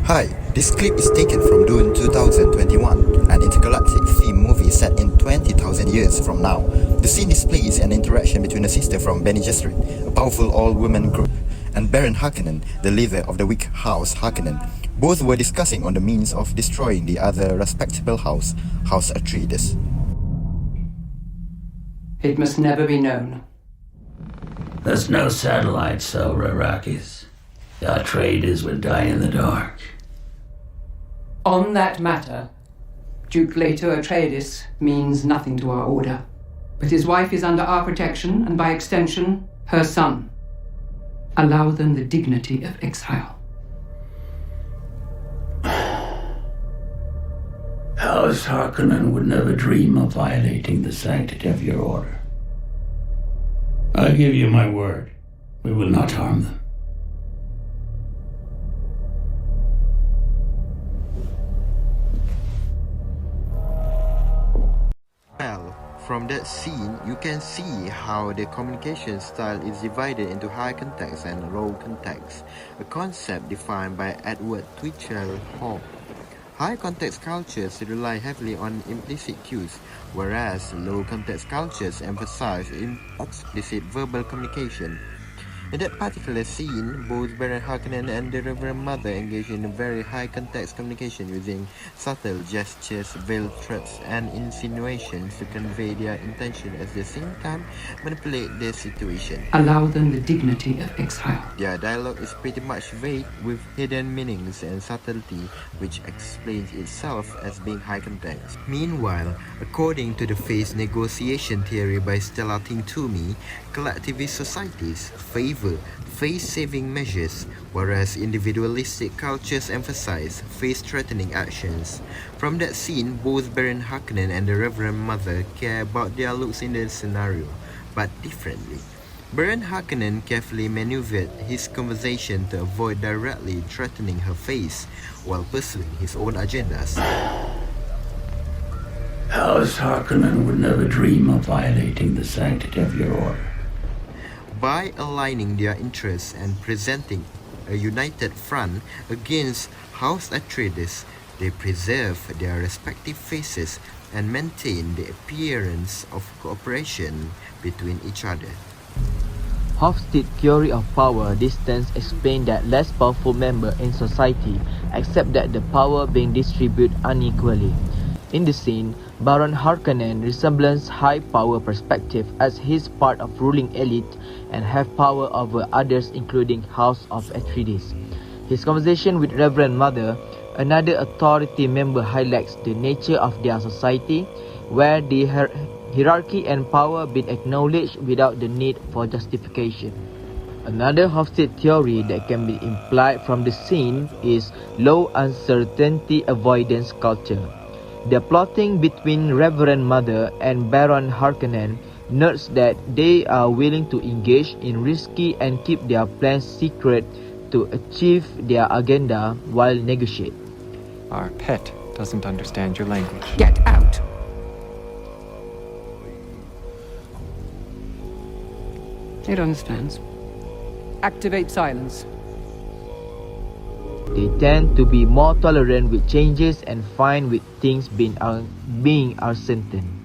Hi, this clip is taken from Dune 2021, an intergalactic theme movie set in 20,000 years from now. The scene displays an interaction between a sister from Bene Gesserit, a powerful all-women group, and Baron Harkonnen, the leader of the weak House Harkonnen. Both were discussing on the means of destroying the other respectable house, House Atreides. It must never be known. There's no satellite cell, Rarakis. The Atreides would die in the dark. On that matter, Duke Leto Atreides means nothing to our order. But his wife is under our protection, and by extension, her son. Allow them the dignity of exile. House Harkonnen would never dream of violating the sanctity of your order. I give you my word. We will not harm them. Well, from that scene, you can see how the communication style is divided into high context and low context, a concept defined by Edward Twitchell Hall. High context cultures rely heavily on implicit cues, whereas low context cultures emphasize explicit verbal communication. In that particular scene, both Baron Harkonnen and the Reverend Mother engage in a very high context communication using subtle gestures, veiled threats, and insinuations to convey their intention at the same time manipulate the situation. Allow them the dignity of exile. Their dialogue is pretty much vague with hidden meanings and subtlety, which explains itself as being high context. Meanwhile, according to the phase negotiation theory by Stella Toomey, collectivist societies favor face-saving measures, whereas individualistic cultures emphasize face-threatening actions. From that scene, both Baron Harkonnen and the Reverend Mother care about their looks in the scenario, but differently. Baron Harkonnen carefully maneuvered his conversation to avoid directly threatening her face, while pursuing his own agendas. House Harkonnen would never dream of violating the sanctity of your order. By aligning their interests and presenting a united front against House Atreides, they preserve their respective faces and maintain the appearance of cooperation between each other. Hofstede's theory of power distance explains that less powerful members in society accept that the power being distributed unequally. In the scene, Baron Harkonnen resembles high power perspective as he's part of ruling elite and have power over others including House of Atreides. His conversation with Reverend Mother, another authority member, highlights the nature of their society where the hierarchy and power been acknowledged without the need for justification. Another Hofstede theory that can be implied from the scene is low uncertainty avoidance culture. The plotting between Reverend Mother and Baron Harkonnen notes that they are willing to engage in risky and keep their plans secret to achieve their agenda while negotiate. Our pet doesn't understand your language. Get out! It understands. Activate silence. They tend to be more tolerant with changes and fine with things being uncertain.